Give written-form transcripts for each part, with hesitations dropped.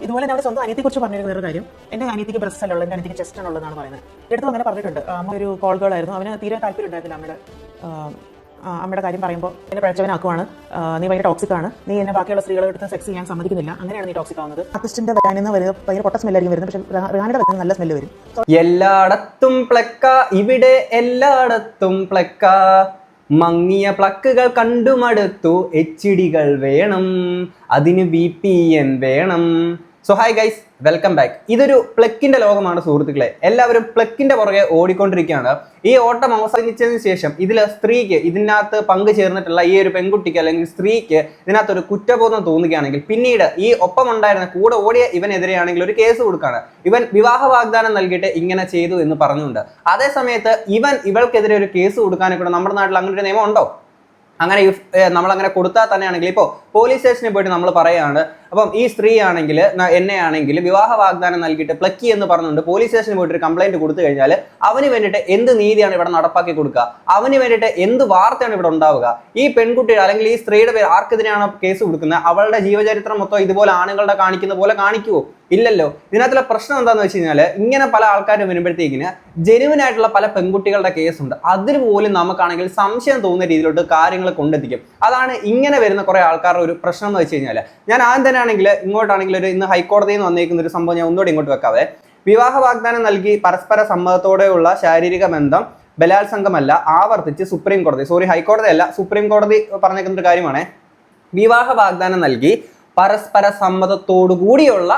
ഇതുപോലെ ഞാൻ സ്വന്തം അനിയത്തിയെക്കുറിച്ച് പറഞ്ഞിരുന്ന ഒരു കാര്യം, എൻ്റെ അനിയത്തിക്ക് ബ്രസ്റ്റ് അല്ല ഉള്ളത്, എൻ്റെ അനിയത്തിക്ക് ചെസ്റ്റ് ആണുള്ളതാണ് പറയുന്നത്. എടുത്തു അങ്ങനെ പറഞ്ഞിട്ടുണ്ട്. അമ്മ ഒരു കോൾ ഗേൾ ആയിരുന്നു, അവന് തീരെ താല്പര്യം ഉണ്ടായിരുന്നില്ല അമ്മയുടെ കാര്യം പറയുമ്പോൾ. എന്നെ പഴച്ചവനാക്കുവാണ്, നീ ഭയങ്കര ടോക്സിക് ആണ്, നീ എന്നെ ബാക്കിയുള്ള സ്ത്രീകളെ എടുത്ത് സെക്സ് ചെയ്യാൻ സമ്മതിക്കുന്നില്ല, അങ്ങനെയാണ് നീ ടോക്സിക് ആവുന്നത്. ആർട്ടിസ്റ്റിന്റെ വരാനിന്ന് ഭയങ്കര പൊട്ട സ്മെല്ലായിരിക്കും വരുന്നത്, പക്ഷേ റിഹാനയുടെ വരുന്നത് നല്ല സ്മെല്ല് വരും. എല്ലായിടത്തും പ്ലക്ക, ഇവിടെ എല്ലായിടത്തും പ്ലക്ക, മങ്ങിയ പ്ലക്കുകൾ കണ്ടുമടുത്തു, HDകൾ വേണം, അതിന് VPN വേണം. So hi guys, welcome back. ഇതൊരു പ്ലക്കിന്റെ ലോകമാണ് സുഹൃത്തുക്കളെ. എല്ലാവരും പ്ലക്കിന്റെ പുറകെ ഓടിക്കൊണ്ടിരിക്കുകയാണ്. ഈ ഓട്ടം അവസാനിച്ചതിന് ശേഷം സ്ത്രീക്ക് ഇതിനകത്ത് പങ്കു ചേർന്നിട്ടുള്ള ഈ ഒരു പെൺകുട്ടിക്ക് അല്ലെങ്കിൽ സ്ത്രീക്ക് ഇതിനകത്തൊരു കുറ്റബോധം തോന്നുകയാണെങ്കിൽ പിന്നീട് ഈ ഒപ്പമുണ്ടായിരുന്ന കൂടെ ഓടിയ ഇവനെതിരെയാണെങ്കിൽ ഒരു കേസ് കൊടുക്കുകയാണ്. ഇവൻ വിവാഹ വാഗ്ദാനം നൽകിയിട്ട് ഇങ്ങനെ ചെയ്തു എന്ന് പറഞ്ഞുകൊണ്ട്. അതേ സമയത്ത് ഇവൾക്കെതിരെ ഒരു കേസ് കൊടുക്കാനൊക്കെ നമ്മുടെ നാട്ടിൽ അങ്ങനെ ഒരു നിയമം ഉണ്ടോ? അങ്ങനെ നമ്മളങ്ങനെ കൊടുത്താൽ തന്നെയാണെങ്കിൽ ഇപ്പോൾ പോലീസ് സ്റ്റേഷനിൽ പോയിട്ട് നമ്മൾ പറയുകയാണ്, അപ്പം ഈ സ്ത്രീ ആണെങ്കിൽ എന്നെ ആണെങ്കിൽ വിവാഹ വാഗ്ദാനം നൽകിയിട്ട് പ്ലക്കി എന്ന് പറഞ്ഞുകൊണ്ട് പോലീസ് സ്റ്റേഷനിൽ പോയിട്ട് ഒരു കംപ്ലൈന്റ് കൊടുത്തു കഴിഞ്ഞാൽ അവന് വേണ്ടിയിട്ട് എന്ത് നീതിയാണ് ഇവിടെ നടപ്പാക്കി കൊടുക്കുക? അവന് വേണ്ടിയിട്ട് എന്ത് വാർത്തയാണ് ഇവിടെ ഉണ്ടാവുക? ഈ പെൺകുട്ടിയുടെ അല്ലെങ്കിൽ ഈ സ്ത്രീയുടെ പേര് ആർക്കെതിരെയാണോ കേസ് കൊടുക്കുന്നത്, അവളുടെ ജീവചരിത്രം മൊത്തം ഇതുപോലെ ആണുങ്ങളുടെ കാണിക്കുന്ന പോലെ കാണിക്കുമോ? ഇല്ലല്ലോ. ഇതിനകത്തുള്ള പ്രശ്നം എന്താണെന്ന് വെച്ച് കഴിഞ്ഞാൽ ഇങ്ങനെ പല ആൾക്കാരും വരുമ്പോഴത്തേക്കിന് ജെനുവിൻ ആയിട്ടുള്ള പല പെൺകുട്ടികളുടെ കേസുണ്ട്. അതിന് പോലും നമുക്കാണെങ്കിൽ സംശയം തോന്നുന്ന രീതിയിലോട്ട് കാര്യങ്ങൾ കൊണ്ടെത്തിക്കും. അതാണ് ഇങ്ങനെ വരുന്ന കുറെ ആൾക്കാരുടെ ഒരു പ്രശ്നം എന്ന് വെച്ച് കഴിഞ്ഞാൽ, ഞാൻ ആദ്യം തന്നെ ആണെങ്കിൽ ഇങ്ങോട്ടാണെങ്കിൽ ഒരു ഇന്ന് ഹൈക്കോടതിയിൽ നിന്ന് വന്നേക്കുന്ന ഒരു സംഭവം ഞാൻ ഒന്നുകൂടി ഇങ്ങോട്ട് വെക്കാവേ. വിവാഹ വാഗ്ദാനം നൽകി പരസ്പര സമ്മതത്തോടെയുള്ള ശാരീരിക ബന്ധം ബലാത്സംഗമല്ല, ആവർത്തിച്ച് ഹൈക്കോടതി അല്ല, സുപ്രീം കോടതി പറഞ്ഞേക്കുന്ന ഒരു കാര്യമാണ്. വിവാഹ വാഗ്ദാനം നൽകി പരസ്പര സമ്മതത്തോടു കൂടിയുള്ള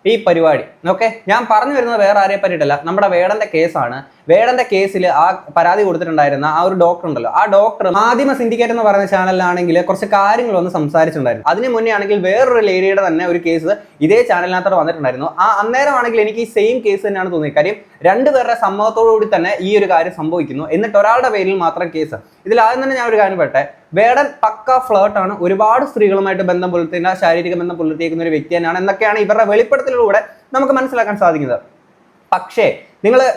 ഈ പരിപാടി. ഓക്കെ, ഞാൻ പറഞ്ഞു വരുന്നത് വേറെ ആരെയെ പറ്റിയിട്ടല്ല, നമ്മുടെ വേടന്റെ കേസാണ്. വേടന്റെ കേസിൽ ആ പരാതി കൊടുത്തിട്ടുണ്ടായിരുന്ന ആ ഒരു ഡോക്ടർ ഉണ്ടല്ലോ, ആ ഡോക്ടർ മാധ്യമ സിൻഡിക്കേറ്റ് എന്ന് പറയുന്ന ചാനലിലാണെങ്കിൽ കുറച്ച് കാര്യങ്ങളൊന്ന് സംസാരിച്ചിട്ടുണ്ടായിരുന്നു. അതിന് മുന്നേ ആണെങ്കിൽ വേറൊരു ലേഡിയുടെ തന്നെ ഒരു കേസ് ഇതേ ചാനലിനകത്തോടെ വന്നിട്ടുണ്ടായിരുന്നു. അന്നേരം ആണെങ്കിൽ എനിക്ക് ഈ സെയിം കേസ് തന്നെയാണ് തോന്നിയത്. കാര്യം രണ്ടുപേരുടെ സമ്മതത്തോടുകൂടി തന്നെ ഈ ഒരു കാര്യം സംഭവിക്കുന്നു, എന്നിട്ട് ഒരാളുടെ പേരിൽ മാത്രം കേസ്. ഇതിൽ ആദ്യം തന്നെ ഞാൻ ഒരു കാര്യം പറയട്ടെ, വേടൻ പക്ക ഫ്ലേർട്ടാണ്, ഒരുപാട് സ്ത്രീകളുമായിട്ട് ബന്ധം പുലർത്തുന്ന ശാരീരിക ബന്ധം പുലർത്തിയേക്കുന്ന ഒരു വ്യക്തി തന്നെയാണ് എന്നൊക്കെയാണ് ഇവരുടെ വെളിപ്പെടുത്തലിലൂടെ നമുക്ക് മനസ്സിലാക്കാൻ സാധിക്കുന്നത്. പക്ഷേ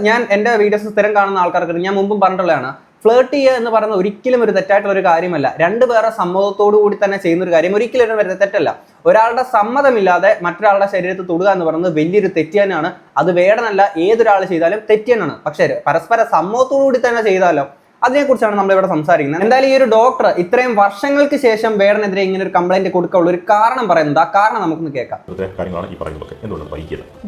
ഞാൻ എൻ്റെ വീഡിയോസ് സ്ഥിരം കാണുന്ന ആൾക്കാർക്ക് ഞാൻ മുമ്പും പറഞ്ഞിട്ടുള്ളതാണ്, ഫ്ലേർട്ട് ചെയ്യുക എന്ന് പറയുന്നത് ഒരിക്കലും ഒരു തെറ്റായിട്ടുള്ള ഒരു കാര്യമല്ല. രണ്ടുപേരുടെ സമ്മതത്തോടു കൂടി തന്നെ ചെയ്യുന്ന ഒരു കാര്യം ഒരിക്കലും ഒരു തെറ്റല്ല. ഒരാളുടെ സമ്മതമില്ലാതെ മറ്റൊരാളുടെ ശരീരത്തിൽ തൊടുക എന്ന് പറയുന്നത് വലിയൊരു തെറ്റ് തന്നെയാണ്. അത് വേടനല്ല, ഏതൊരാൾ ചെയ്താലും തെറ്റ് തന്നെയാണ്. പക്ഷേ പരസ്പര സമ്മതത്തോടു കൂടി തന്നെ ചെയ്താലോ, അതിനെക്കുറിച്ചാണ് നമ്മളിവിടെ സംസാരിക്കുന്നത്. എന്തായാലും ഈ ഒരു ഡോക്ടർ ഇത്രയും വർഷങ്ങൾക്ക് ശേഷം വേടനെതിരെ ഇങ്ങനെ ഒരു കംപ്ലൈന്റ് കൊടുക്കാനുള്ള ഒരു കാരണം പറയുന്നത്, ആ കാരണം നമുക്കൊന്ന് കേൾക്കാം.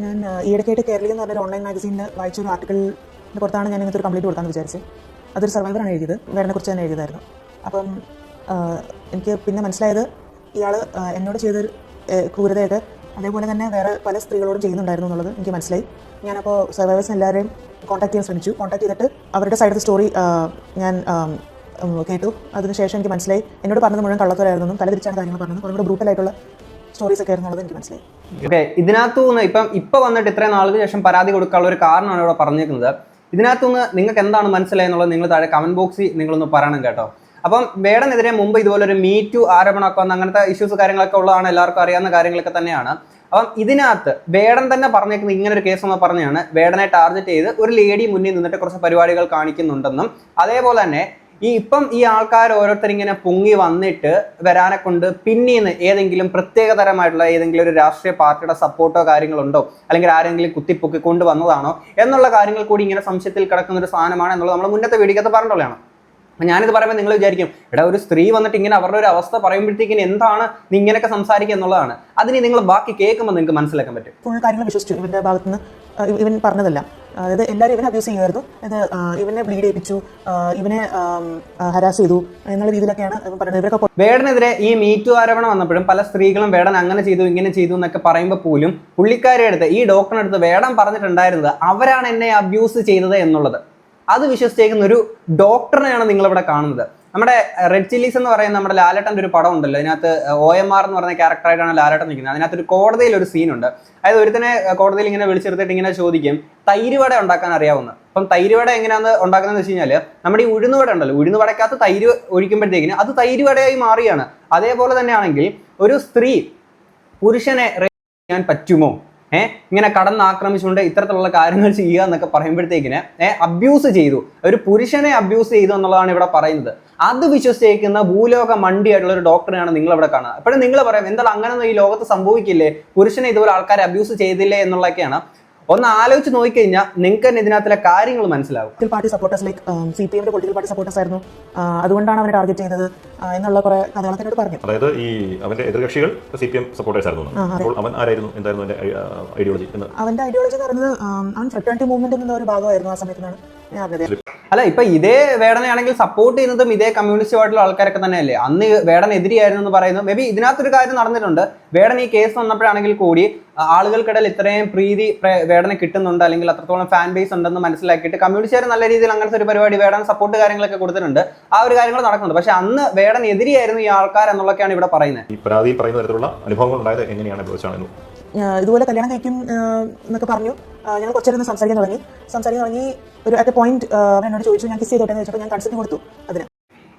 ഞാൻ ഈയിടയ്ക്കായിട്ട് കേരളീയ എന്ന് പറഞ്ഞൊരു ഓൺലൈൻ മാഗസീനിൽ വായിച്ചൊരു ആർട്ടിക്കിളിന് പുറത്താണ് ഞാൻ ഇങ്ങനത്തെ ഒരു കംപ്ലൈന്റ് കൊടുക്കാമെന്ന് വിചാരിച്ചത്. അതൊരു സർവൈവറാണ് എഴുതിയത്, വേടനെ കുറിച്ച് തന്നെ എഴുതിയതായിരുന്നു. അപ്പം എനിക്ക് പിന്നെ മനസ്സിലായത് ഇയാൾ എന്നോട് ചെയ്തൊരു ക്രൂരതയൊക്കെ അതേപോലെ തന്നെ വേറെ പല സ്ത്രീകളോടും ചെയ്യുന്നുണ്ടായിരുന്നു എന്നുള്ളത് എനിക്ക് മനസ്സിലായി. ഞാനപ്പോൾ സർവൈവേഴ്സിന് എല്ലാവരെയും കോൺടാക്ട് ചെയ്യാൻ ശ്രമിച്ചു. കോൺടാക്ട് ചെയ്തിട്ട് അവരുടെ സൈഡ് ഓഫ് ദ സ്റ്റോറി ഞാൻ കേട്ടു. അതിനുശേഷം എനിക്ക് മനസ്സിലായി എന്നോട് പറഞ്ഞത് മുഴുവൻ കള്ളത്തരായിരുന്നു, തലതിരിച്ചാണ് കാര്യങ്ങൾ പറഞ്ഞത്, കുറേ ബ്രൂട്ടലായിട്ടുള്ള സ്റ്റോറീസ് ഒക്കെ ആയിരുന്നുള്ളത് എനിക്ക് മനസ്സിലായി. ഓക്കെ, ഇതിനകത്തുനിന്ന് ഇപ്പം വന്നിട്ട് ഇത്രയും നാളുകൾക്ക് ശേഷം പരാതി കൊടുക്കാനുള്ള ഒരു കാരണമാണ് ഇവിടെ പറഞ്ഞേക്കുന്നത്. ഇതിനകത്തുനിന്ന് നിങ്ങൾക്ക് എന്താണ് മനസ്സിലായി എന്നുള്ളത് നിങ്ങൾ താഴെ കമന്റ് ബോക്സിൽ നിങ്ങളൊന്ന് പറയണം കേട്ടോ. അപ്പം വേടനെതിരെ മുമ്പ് ഇതുപോലെ ഒരു Me Too ആരോപണമൊക്കെ വന്ന് അങ്ങനത്തെ ഇഷ്യൂസ് കാര്യങ്ങളൊക്കെ ഉള്ളതാണ്, എല്ലാവർക്കും അറിയാവുന്ന കാര്യങ്ങളൊക്കെ തന്നെയാണ്. അപ്പം ഇതിനകത്ത് വേടൻ തന്നെ പറഞ്ഞേക്കുന്നത് ഇങ്ങനെ ഒരു കേസ് എന്ന് പറഞ്ഞാണ്, വേടനെ ടാർഗറ്റ് ചെയ്ത് ഒരു ലേഡി മുന്നിൽ നിന്നിട്ട് കുറച്ച് പരിപാടികൾ കാണിക്കുന്നുണ്ടെന്നും, അതേപോലെ തന്നെ ഈ ആൾക്കാർ ഓരോരുത്തർ ഇങ്ങനെ പൊങ്ങി വന്നിട്ട് വരാനെ കൊണ്ട് പിന്നീന്ന് ഏതെങ്കിലും പ്രത്യേകതരമായിട്ടുള്ള ഏതെങ്കിലും ഒരു രാഷ്ട്രീയ പാർട്ടിയുടെ സപ്പോർട്ടോ കാര്യങ്ങളുണ്ടോ, അല്ലെങ്കിൽ ആരെങ്കിലും കുത്തിപ്പൊക്കി കൊണ്ടുവന്നതാണോ എന്നുള്ള കാര്യങ്ങൾ കൂടി ഇങ്ങനെ സംശയത്തിൽ കിടക്കുന്ന ഒരു സാധനമാണ് എന്നുള്ളത് നമ്മൾ മുന്നത്തെ വീഡിയോക്കകത്ത് പറഞ്ഞിട്ടുള്ളതാണ്. അപ്പം ഞാനിത് പറയുമ്പോൾ നിങ്ങൾ വിചാരിക്കും, ഒരു സ്ത്രീ വന്നിട്ട് ഇങ്ങനെ അവരുടെ ഒരു അവസ്ഥ പറയുമ്പോഴത്തേക്കിന് എന്താണ് നീ ഇങ്ങനെയൊക്കെ സംസാരിക്കുക എന്നുള്ളതാണ്. അതിന് നിങ്ങൾ ബാക്കി കേൾക്കുമ്പോൾ നിങ്ങൾക്ക് മനസ്സിലാക്കാൻ പറ്റും. ഫുൾ കാര്യങ്ങൾ വിശ്വസിച്ചു ഇവന്റെ ഭാഗത്ത് നിന്ന്. ഇവൻ പറഞ്ഞതല്ല, അതായത് എല്ലാവരും ഇവനെ അബ്യൂസ് ചെയ്യുമായിരുന്നു, ഇവനെ ബ്ലീഡ് ചെയ്യിപ്പിച്ചു, ഇവനെ ഹരാസ് ചെയ്തു എന്നുള്ള രീതിയിലൊക്കെയാണ് പറയുന്നത്. ഇവരൊക്കെ വേടനെതിരെ ഈ Me Too ആരോപണം വന്നപ്പോഴും പല സ്ത്രീകളും വേടൻ അങ്ങനെ ചെയ്തു ഇങ്ങനെ ചെയ്തു എന്നൊക്കെ പറയുമ്പോൾ പോലും പുള്ളിക്കാരെ അടുത്ത് ഈ ഡോക്ടറിന്റെ അടുത്ത് വേടൻ പറഞ്ഞിട്ടുണ്ടായിരുന്നത് അവരാണ് എന്നെ അബ്യൂസ് ചെയ്തത് എന്നുള്ളത്. അത് വിശ്വസിച്ചേക്കുന്ന ഒരു ഡോക്ടറിനെയാണ് നിങ്ങളിവിടെ കാണുന്നത്. നമ്മുടെ റെഡ് ചില്ലീസ് എന്ന് പറയുന്ന നമ്മുടെ ലാലേട്ടൻ്റെ ഒരു പടം ഉണ്ടല്ലോ, അതിനകത്ത് OMR എന്ന് പറയുന്ന ക്യാരക്ടറായിട്ടാണ് ലാലേട്ടൻ നിൽക്കുന്നത്. അതിനകത്തൊരു കോടതിയിൽ ഒരു സീനുണ്ട്. അതായത് ഒരുത്തനെ കോടതിയിൽ ഇങ്ങനെ വിളിച്ചെടുത്തിട്ട് ഇങ്ങനെ ചോദിക്കും, തൈരുവട ഉണ്ടാക്കാൻ അറിയാവുന്ന. അപ്പം തൈരുവട എങ്ങനെയാണെന്ന് ഉണ്ടാക്കുന്നതെന്ന് വെച്ച് കഴിഞ്ഞാൽ നമ്മുടെ ഈ ഉഴുന്നുവട ഉണ്ടല്ലോ, ഉഴുന്നുവടക്കകത്ത് തൈര് ഒഴിക്കുമ്പോഴത്തേക്കിന് അത് തൈരുവടയായി മാറിയാണ്. അതേപോലെ തന്നെയാണെങ്കിൽ ഒരു സ്ത്രീ പുരുഷനെ ചെയ്യാൻ പറ്റുമോ ഇങ്ങനെ കടന്നാക്രമിച്ചുകൊണ്ട് ഇത്തരത്തിലുള്ള കാര്യങ്ങൾ ചെയ്യുക എന്നൊക്കെ പറയുമ്പോഴത്തേക്കിന് അബ്യൂസ് ചെയ്തു, ഒരു പുരുഷനെ അബ്യൂസ് ചെയ്തു എന്നുള്ളതാണ് ഇവിടെ പറയുന്നത്. അത് വിശ്വസിച്ചിരിക്കുന്ന ഭൂലോക മണ്ടിയായിട്ടുള്ള ഒരു ഡോക്ടറെയാണ് നിങ്ങൾ ഇവിടെ കാണുന്നത്. അപ്പോഴും നിങ്ങൾ പറയാം എന്താണ് അങ്ങനെയൊന്നും ഈ ലോകത്ത് സംഭവിക്കില്ലേ, പുരുഷനെ ഇതുപോലെ ആൾക്കാരെ അബ്യൂസ് ചെയ്തില്ലേ എന്നുള്ളതൊക്കെയാണ്. ഒന്ന് ആലോചിച്ച് നോക്കിക്കഴിഞ്ഞാൽ നിങ്ങൾക്ക് തന്നെ ഇതിനകത്തിലെ കാര്യങ്ങൾ മനസ്സിലാവും. Political party supporters like CPM political party supporters ആയിരുന്നു, അതുകൊണ്ടാണ് അവനെ ടാർഗറ്റ് ചെയ്തത് എന്നുള്ള കുറെ കഥകളൊക്കെ എന്നോട് പറഞ്ഞു. അതായത് ഈ അവന്റെ എതിർകക്ഷികൾ CPM സപ്പോർട്ടേഴ്സ് ആയിരുന്നു. അപ്പോൾ അവൻ ആരായിരുന്നു, എന്തായിരുന്നു അവന്റെ ഐഡിയോളജി? അവന്റെ ഐഡിയോളജി എന്ന് പറയുന്നത് അവൻ ഫ്രട്ടേണിറ്റി മൂവ്മെന്റിന്റെ ഒരു ഭാഗമായിരുന്നു ആ സമയത്താണ് ഞാൻ അറിഞ്ഞത്. അല്ല, ഇപ്പൊ ഇതേ വേടനെയാണെങ്കിൽ സപ്പോർട്ട് ചെയ്യുന്നതും ഇതേ കമ്മ്യൂണിസ്റ്റ് ആയിട്ടുള്ള ആൾക്കാരൊക്കെ തന്നെയല്ലേ. അന്ന് വേടൻ എതിരെയായിരുന്നു എന്ന് പറയുന്നു. മേ ബി ഇതിനകത്തൊരു കാര്യം നടന്നിട്ടുണ്ട്. വേടൻ ഈ കേസ് വന്നപ്പോഴാണെങ്കിൽ കൂടി ആളുകൾക്കിടയിൽ ഇത്രയും പ്രീതി വേടനെ കിട്ടുന്നുണ്ട്, അല്ലെങ്കിൽ അത്രത്തോളം ഫാൻ ബേസ് ഉണ്ടെന്ന് മനസ്സിലാക്കിയിട്ട് കമ്മ്യൂണിസ്റ്റുകാർ നല്ല രീതിയിൽ അങ്ങനത്തെ ഒരു പരിപാടി വേടൻ സപ്പോർട്ട് കാര്യങ്ങളൊക്കെ കൊടുത്തിട്ടുണ്ട്. ആ ഒരു കാര്യങ്ങൾ നടക്കുന്നുണ്ട്. പക്ഷെ അന്ന് വേടൻ എതിരെയായിരുന്നു ഈ ആൾക്കാർ എന്നുള്ളതൊക്കെയാണ് ഇവിടെ പറയുന്നത്. ഈ പരാതി പറയുന്ന തരത്തിലുള്ള അനുഭവങ്ങൾ ഉണ്ടായത് എങ്ങനെയാണ്? ഇതുപോലെ കല്യാണം കഴിക്കും എന്നൊക്കെ പറഞ്ഞു. ഞങ്ങൾ കുറച്ചേരം സംസാരിക്കാൻ തുടങ്ങി. ഒരു അറ്റ് എ പോയിന്റ് അവൻ എന്നോട് ചോദിച്ചു ഞാൻ കിസ് ചെയ്തോട്ടെ എന്ന് ചോദിച്ചപ്പോൾ ഞാൻ കൺസെന്റ് കൊടുത്തു. അതിന്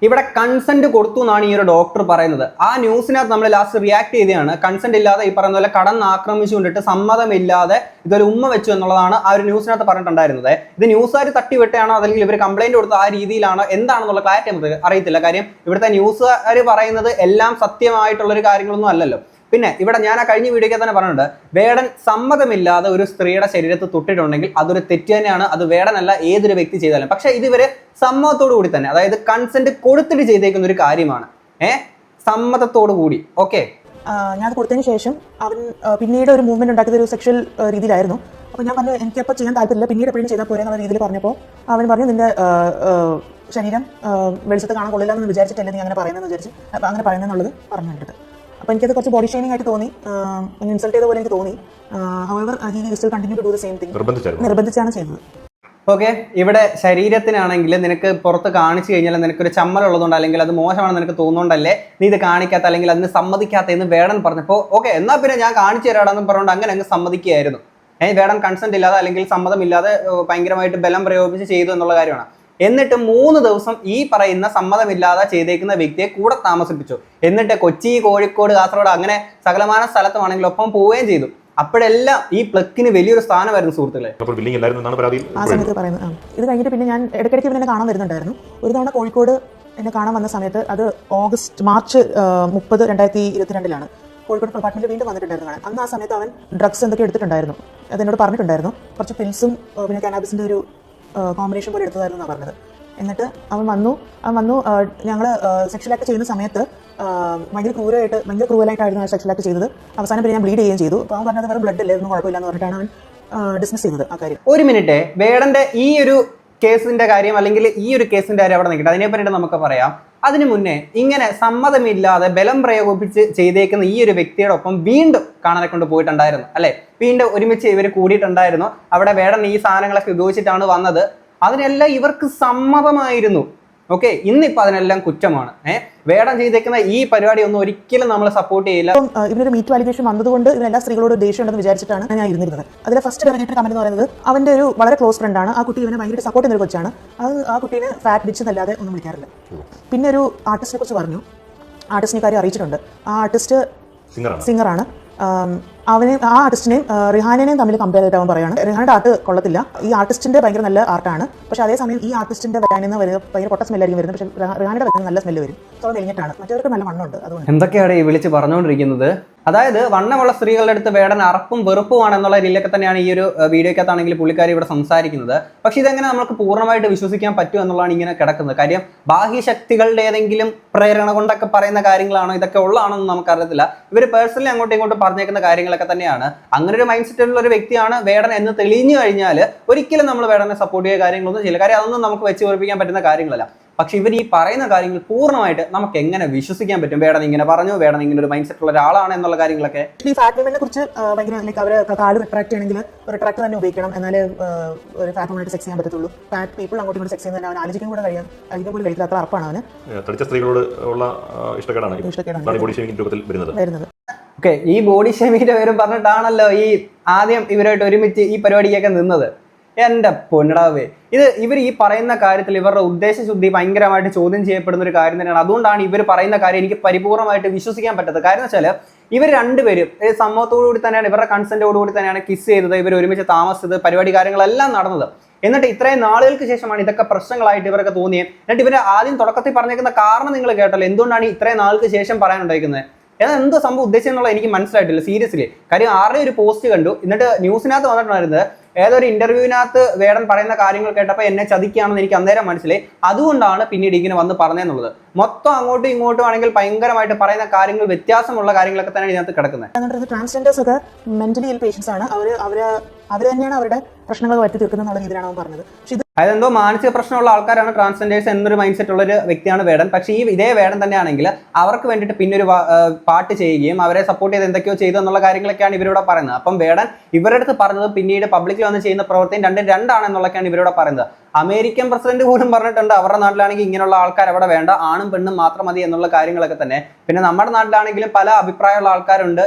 ഇവിടെ കൺസെന്റ് കൊടുത്തു എന്നാണ് ഈ ഒരു ഡോക്ടർ പറയുന്നത്. ആ ന്യൂസിനകത്ത് നമ്മൾ ലാസ്റ്റ് റിയാക്ട് ചെയ്തതാണ്. കൺസെന്റ് ഇല്ലാതെ ഈ പറയുന്ന പോലെ കടന്നാക്രമിച്ചുകൊണ്ടിട്ട് സമ്മതമില്ലാതെ ഇതൊരു ഉമ്മ വെച്ചു എന്നുള്ളതാണ് ആ ഒരു ന്യൂസിനകത്ത് പറഞ്ഞിട്ടുണ്ടായിരുന്നത്. ഇത് ന്യൂസുകാർ തട്ടിവിട്ടാണോ അല്ലെങ്കിൽ ഇവർ കംപ്ലൈന്റ് കൊടുത്ത ആ രീതിയിലാണോ എന്താണെന്നുള്ള ക്ലാരിറ്റി നമുക്ക് അറിയത്തില്ല. കാര്യം ഇവിടുത്തെ ന്യൂസുകാർ പറയുന്നത് എല്ലാം സത്യമായിട്ടുള്ളൊരു കാര്യങ്ങളൊന്നും അല്ലല്ലോ. പിന്നെ ഇവിടെ ഞാൻ ആ കഴിഞ്ഞ വീഡിയോയ്ക്ക് തന്നെ പറഞ്ഞിട്ടുണ്ട്, വേടൻ സമ്മതമില്ലാതെ ഒരു സ്ത്രീയുടെ ശരീരത്ത് തൊട്ടിട്ടുണ്ടെങ്കിൽ അതൊരു തെറ്റ് തന്നെയാണ്. അത് വേടനല്ല, ഏതൊരു വ്യക്തി ചെയ്താലും. പക്ഷെ ഇതിവര് സമ്മതത്തോടു കൂടി തന്നെ, അതായത് കൺസെന്റ് കൊടുത്തിട്ട് ചെയ്തേക്കുന്ന ഒരു കാര്യമാണ്. സമ്മതത്തോടു കൂടി. ഓക്കെ, ഞാൻ കൊടുത്തതിന് ശേഷം അവൻ പിന്നീട് ഒരു മൂവ്മെന്റ് ഉണ്ടാക്കിയത് ഒരു സെക്ഷൽ രീതിയിലായിരുന്നു. അപ്പോൾ ഞാൻ പറഞ്ഞു എനിക്കപ്പോൾ ചെയ്യാൻ താല്പര്യമില്ല, പിന്നീട് എപ്പോഴും ചെയ്താൽ പോരെ എന്നുള്ള രീതിയിൽ പറഞ്ഞപ്പോൾ അവൻ പറഞ്ഞു നിന്റെ ശരീരം വെളിച്ചത്ത് കാണാൻ കൊള്ളില്ല എന്ന് വിചാരിച്ചിട്ടല്ലേ നീ അങ്ങനെ പറയുന്നതെന്ന് വിചാരിച്ച് അപ്പോൾ അങ്ങനെ പറയുന്നതെന്നുള്ളത് പറഞ്ഞിട്ടുണ്ട്. അപ്പോൾ എനിക്കത് കുറച്ച് ബോഡി ഷെയ്മിംഗ് ആയിട്ട് തോന്നി, ഇൻസൾട്ട് ചെയ്ത പോലെ എനിക്ക് തോന്നി. However he still continue to do the same thing. നിർബന്ധിച്ചാണ് ചെയ്തത്. ഓക്കെ, ഇവിടെ ശരീരത്തിനാണെങ്കിൽ നിനക്ക് പുറത്ത് കാണിച്ചു കഴിഞ്ഞാൽ നിനക്കൊരു ചമ്മലുള്ളതുകൊണ്ട് അല്ലെങ്കിൽ അത് മോശമാണെന്ന് നിനക്ക് തോന്നുന്നുണ്ടല്ലേ നീ ഇത് കാണിക്കാത്ത അല്ലെങ്കിൽ അതിന് സമ്മതിക്കാത്ത എന്ന് വേടൻ പറഞ്ഞപ്പോൾ ഓക്കെ എന്നാൽ പിന്നെ ഞാൻ കാണിച്ചു തരാടാന്ന് പറഞ്ഞുകൊണ്ട് അങ്ങനെ അങ്ങ് സമ്മതിക്കുകയായിരുന്നു. വേടൻ കൺസെന്റ് ഇല്ലാതെ അല്ലെങ്കിൽ സമ്മതമില്ലാതെ ഭയങ്കരമായിട്ട് ബലം പ്രയോഗിച്ച് ചെയ്തു എന്നുള്ള കാര്യമാണ്. എന്നിട്ട് 3 ദിവസം ഈ പറയുന്ന സമ്മതമില്ലാതെ ചെയ്തേക്കുന്ന വ്യക്തിയെ കൂടെ താമസിപ്പിച്ചു. എന്നിട്ട് കൊച്ചി, കോഴിക്കോട്, കാസർഗോഡ് അങ്ങനെ സകലമാന സ്ഥലത്തുമാണെങ്കിൽ ഒപ്പം പോവുകയും ചെയ്തു. അപ്പോഴെല്ലാം ഈ പ്ലക്കിന് വലിയൊരു സ്ഥാനമായിരുന്നു സുഹൃത്തുക്കളെ. ആ സമയത്ത് പറയുന്നത്. ഇത് കഴിഞ്ഞിട്ട് പിന്നെ ഞാൻ ഇടയ്ക്കിടയ്ക്ക് ഇവനെ കാണാൻ വരുന്നുണ്ടായിരുന്നു. ഒരു തവണ കോഴിക്കോട് എന്നെ കാണാൻ വന്ന സമയത്ത് അത് മാർച്ച് 30, 2022 കോഴിക്കോട് അപ്പാർട്ട്മെന്റിൽ വീണ്ടും വന്നിട്ടുണ്ടായിരുന്നു കാണാൻ. അന്ന് ആ സമയത്ത് അവൻ ഡ്രഗ്സ് എന്തൊക്കെ എടുത്തിട്ടുണ്ടായിരുന്നു, അതെന്നോട് പറഞ്ഞിട്ടുണ്ടായിരുന്നു. കുറച്ച് പിൽസും പിന്നെ കാനാബിസിന്റെ ഒരു കോമ്പിനേഷൻ പോലെ എടുത്തതായിരുന്നു എന്നാണ് പറഞ്ഞത്. എന്നിട്ട് അവൻ വന്നു ഞങ്ങൾ സെക്ഷൽ ആക്ട് ചെയ്യുന്ന സമയത്ത് ഭയങ്കര ക്രൂവലായിട്ടായിരുന്നു ആ സെക്ഷൽ ആക്ട് ചെയ്തത്. അവസാനം പിന്നെ ഞാൻ ബ്ലീഡ് ചെയ്യുകയും ചെയ്തു. അപ്പോൾ അവൻ പറഞ്ഞത് വേറെ ബ്ലഡ് ഇല്ലായിരുന്നു, കുഴപ്പമില്ല എന്ന് പറഞ്ഞിട്ടാണ് അവൻ ഡിസ്മിസ് ചെയ്തത് ആ കാര്യം. ഒരു മിനിറ്റ്, വേടന്റെ ഈ ഒരു കേസിന്റെ കാര്യം അല്ലെങ്കിൽ ഈ ഒരു കേസിന്റെ കാര്യം അവിടെ നിൽക്കട്ടെ, അതിനെ പറ്റിയിട്ട് നമുക്ക് പറയാം. അതിനു മുന്നേ ഇങ്ങനെ സമ്മതമില്ലാതെ ബലം പ്രയോഗിപ്പിച്ച് ചെയ്തേക്കുന്ന ഈ ഒരു വ്യക്തിയുടെ ഒപ്പം വീണ്ടും കാണാനെ കൊണ്ട് പോയിട്ടുണ്ടായിരുന്നു അല്ലെ, വീണ്ടും ഒരുമിച്ച് ഇവർ കൂടിയിട്ടുണ്ടായിരുന്നു. അവിടെ വേടൻ ഈ സാധനങ്ങളൊക്കെ ഉപയോഗിച്ചിട്ടാണ് വന്നത്. അതിനെല്ലാം ഇവർക്ക് സമ്മതമായിരുന്നു. ഓക്കെ, ഇന്നിപ്പോൾ അതിനെല്ലാം കുറ്റമാണ്. വേടൻ ചെയ്തേക്കുന്ന ഈ പരിപാടി ഒന്നും ഒരിക്കലും നമ്മൾ സപ്പോർട്ട് ചെയ്യില്ല. ഇവരൊരു മീറ്റ് വാലിഡേഷൻ വന്നതുകൊണ്ട് ഇവരെല്ലാ സ്ത്രീകളോട് ദേഷ്യം ഉണ്ടെന്ന് വിചാരിച്ചിട്ടാണ് ഞാൻ ഇരുന്നിരുന്നത്. അതിലെ ഫസ്റ്റ് കമന്റ് എന്ന് പറയുന്നത് അവന്റെ ഒരു വളരെ ക്ലോസ് ഫ്രണ്ടാണ് ആ കുട്ടി, ഇവനെ ഭയങ്കര സപ്പോർട്ട് ചെയ്യുന്ന ഒരു കൊച്ചാണ്. അത് ആ കുട്ടീനെ ഫാറ്റ് ബിച്ച് എന്നല്ലാതെ ഒന്നും വിളിക്കാറില്ല. പിന്നെ ഒരു ആർട്ടിസ്റ്റിനെ കുറിച്ച് പറഞ്ഞു, ആർട്ടിസ്റ്റിനെ കാര്യം അറിയിച്ചിട്ടുണ്ട്. ആ ആർട്ടിസ്റ്റ് സിംഗറാണ്. ആ ആർട്ടിസ്റ്റിനെയും റിഹാനെയും തമ്മിൽ കമ്പയർ ചെയ്തിട്ട് അവൻ പറയാണ് റിഹാനയുടെ ആർട്ട് കൊള്ളത്തില്ല, ഈ ആർട്ടിസ്റ്റിന്റെ ഭയങ്കര നല്ല ആർട്ടാണ്. പക്ഷെ അതേസമയം ഈ ആർട്ടിസ്റ്റിന്റെ വരാനെന്ന് ഭയങ്കര പൊട്ട സ്മെല്ലായിരിക്കും വരുന്നത്. പക്ഷെ റിഹാനയുടെ വരുന്നത് നല്ല സ്മെല്ല് വരും. സോ മെലിഞ്ഞിട്ടാണ്, മറ്റവർക്ക് നല്ല വണ്ണമുണ്ട്. അതുകൊണ്ട് എന്തൊക്കെയാണ് ഈ വിളിച്ച് പറഞ്ഞുകൊണ്ടിരിക്കുന്നത്. അതായത് വണ്ണമുള്ള സ്ത്രീകളുടെ അടുത്ത് വേടൻ അറപ്പും വെറുപ്പുമാണ് എന്നുള്ള രീതിയിലൊക്കെ തന്നെയാണ് ഈ ഒരു വീഡിയോക്കകത്താണെങ്കിൽ പുള്ളിക്കാരി ഇവിടെ സംസാരിക്കുന്നത്. പക്ഷെ ഇതെങ്ങനെ നമുക്ക് പൂർണ്ണമായിട്ട് വിശ്വസിക്കാൻ പറ്റും എന്നുള്ളതാണ് ഇങ്ങനെ കിടക്കുന്നത്. കാര്യം ബാഹ്യശക്തികളുടെ ഏതെങ്കിലും പ്രേരണ കൊണ്ടൊക്കെ പറയുന്ന കാര്യങ്ങളാണോ ഇതൊക്കെ ഉള്ളതാണോ എന്ന് നമുക്കറിയത്തില്ല. ഇവർ പേഴ്സണലി അങ്ങോട്ടും ഇങ്ങോട്ടും പറഞ്ഞേക്കുന്ന കാര്യങ്ങളൊക്കെ തന്നെയാണ്. അങ്ങനെ ഒരു മൈൻഡ് സെറ്റുള്ള ഒരു വ്യക്തിയാണ് വേടൻ എന്ന് തെളിഞ്ഞു കഴിഞ്ഞാൽ ഒരിക്കലും നമ്മൾ വേടനെ സപ്പോർട്ട് ചെയ്യുക കാര്യങ്ങളൊന്നും ചെയ്യില്ല. കാര്യം അതൊന്നും നമുക്ക് വെച്ച് ഉറപ്പിക്കാൻ പറ്റുന്ന കാര്യങ്ങളല്ല. പക്ഷെ ഇവർ ഈ പറയുന്ന കാര്യങ്ങൾ പൂർണ്ണമായിട്ട് നമുക്ക് എങ്ങനെ വിശ്വസിക്കാൻ പറ്റും? വേടൻ ഇങ്ങനെ പറഞ്ഞു, വേടൻ ഇങ്ങനെ ഒരു മൈൻഡ് സെറ്റ് ഉള്ള ഒരാളാണ് എന്നുള്ള കാര്യങ്ങളൊക്കെ. ഈ ഫാറ്റ് വിമനെ കുറിച്ച് ഭയങ്കര ലൈക്ക് അവരെ കാല് റിട്രാക്ട് ചെയ്യണമെങ്കിൽ റിട്രാക്ട് തന്നെ ഉപയോഗിക്കണം, എന്നാലേ ഒരു ഫാറ്റ് വുമനായിട്ട് സെക്സ് ചെയ്യാൻ പറ്റത്തുള്ളൂ. ഫാറ്റ് പീപ്പിൾ അങ്ങോട്ടും ഇങ്ങോട്ട് സെക്സ് ചെയ്യുന്നതിന് അവൻ ആലോചിക്കാൻ കൂടെ കഴിയാം. അതിനെ പോലും കഴിക്കില്ല, അത്ര അറപ്പാണ് അവന്. സ്ത്രീകളോട് ഉള്ള ഇഷ്ടക്കേടാണ്. ഓക്കെ, ഈ ബോഡി ഷേമിങ്ങിന്റെ പേരും പറഞ്ഞിട്ടാണല്ലോ ഈ ആദ്യം ഇവരായിട്ട് ഒരുമിച്ച് ഈ പരിപാടിക്കൊക്കെ നിന്നത്. എൻ്റെ പൊന്നിടാവേ, ഇവർ ഈ പറയുന്ന കാര്യത്തിൽ ഇവരുടെ ഉദ്ദേശശുദ്ധി ഭയങ്കരമായിട്ട് ചോദ്യം ചെയ്യപ്പെടുന്ന ഒരു കാര്യം തന്നെയാണ്. അതുകൊണ്ടാണ് ഇവർ പറയുന്ന കാര്യം എനിക്ക് പരിപൂർണമായിട്ട് വിശ്വസിക്കാൻ പറ്റാത്തത്. കാര്യം എന്ന് വെച്ചാൽ ഇവർ രണ്ടുപേരും സമ്മതത്തോടുകൂടി തന്നെയാണ്, ഇവരുടെ കൺസെന്റോടുകൂടി തന്നെയാണ് കിസ് ചെയ്തത്, ഇവർ ഒരുമിച്ച് താമസിച്ചത്, പരിപാടി കാര്യങ്ങളെല്ലാം നടന്നത്. എന്നിട്ട് ഇത്രയും നാളുകൾക്ക് ശേഷമാണ് ഇതൊക്കെ പ്രശ്നങ്ങളായിട്ട് ഇവർക്ക് തോന്നിയത്. എന്നിട്ട് ഇവർ ആദ്യം തുടക്കത്തിൽ പറഞ്ഞേക്കുന്ന കാരണം നിങ്ങൾ കേട്ടല്ലോ, എന്തുകൊണ്ടാണ് ഇത്രയും നാൾക്ക് ശേഷം പറയാനുണ്ടായിരിക്കുന്നത്? എന്നാൽ എന്തോ സംഭവം ഉദ്ദേശിച്ചത് എന്നുള്ളത് എനിക്ക് മനസ്സിലായിട്ടില്ല സീരിയസ്ലി. കാര്യം ആരുടെ ഒരു പോസ്റ്റ് കണ്ടു, എന്നിട്ട് ന്യൂസിനകത്ത് വന്നിട്ടുണ്ടായിരുന്നത് ഏതൊരു ഇന്റർവ്യൂവിനകത്ത് വേടൻ പറയുന്ന കാര്യങ്ങൾ കേട്ടപ്പോൾ എന്നെ ചതിക്കുകയാണെന്ന് എനിക്ക് അന്നേരം മനസ്സിലായി. അതുകൊണ്ടാണ് പിന്നീട് ഇങ്ങനെ വന്ന് പറഞ്ഞതെന്നുള്ളത്. മൊത്തം അങ്ങോട്ടും ഇങ്ങോട്ടും ആണെങ്കിൽ ഭയങ്കരമായിട്ട് പറയുന്ന കാര്യങ്ങൾ വ്യത്യാസമുള്ള കാര്യങ്ങളൊക്കെ തന്നെ ഇതിനകത്ത് കിടക്കുന്നത്. ട്രാൻസ്ജെൻഡേഴ്സ് ഒക്കെ മെന്റലി ഇൽ പേഷ്യൻസ് ആണ്. അവർ തന്നെയാണ് അവരുടെ പ്രശ്നങ്ങൾ വരുത്തി തീർക്കുന്ന രീതിയിലാണ് അവൻ പറഞ്ഞത്. പക്ഷേ അതായത് എന്തോ മാനസിക പ്രശ്നമുള്ള ആൾക്കാരാണ് ട്രാൻസ്ജെൻഡേഴ്സ് എന്നൊരു മൈൻഡ് സെറ്റ് ഉള്ള ഒരു വ്യക്തിയാണ് വേടൻ. പക്ഷേ ഇതേ വേടൻ തന്നെയാണെങ്കിൽ അവർക്ക് വേണ്ടിയിട്ട് പിന്നെ ഒരു പാട്ട് ചെയ്യുകയും അവരെ സപ്പോർട്ട് ചെയ്ത് എന്തൊക്കെയോ ചെയ്തു എന്നുള്ള കാര്യങ്ങളൊക്കെയാണ് ഇവരോട് പറയുന്നത്. അപ്പം വേടൻ ഇവരുടെ അടുത്ത് പറഞ്ഞത് പിന്നീട് പബ്ലിക്കിൽ വന്ന് ചെയ്യുന്ന പ്രവർത്തനം രണ്ടാണെന്നുള്ളതൊക്കെയാണ് ഇവരോട് പറയുന്നത്. അമേരിക്കൻ പ്രസിഡന്റ് പോലും പറഞ്ഞിട്ടുണ്ട് അവരുടെ നാട്ടിലാണെങ്കിൽ ഇങ്ങനെയുള്ള ആൾക്കാർ അവിടെ വേണ്ട, ആണും പെണ്ണും മാത്രം മതി എന്നുള്ള കാര്യങ്ങളൊക്കെ തന്നെ. പിന്നെ നമ്മുടെ നാട്ടിലാണെങ്കിലും പല അഭിപ്രായമുള്ള ആൾക്കാരുണ്ട്.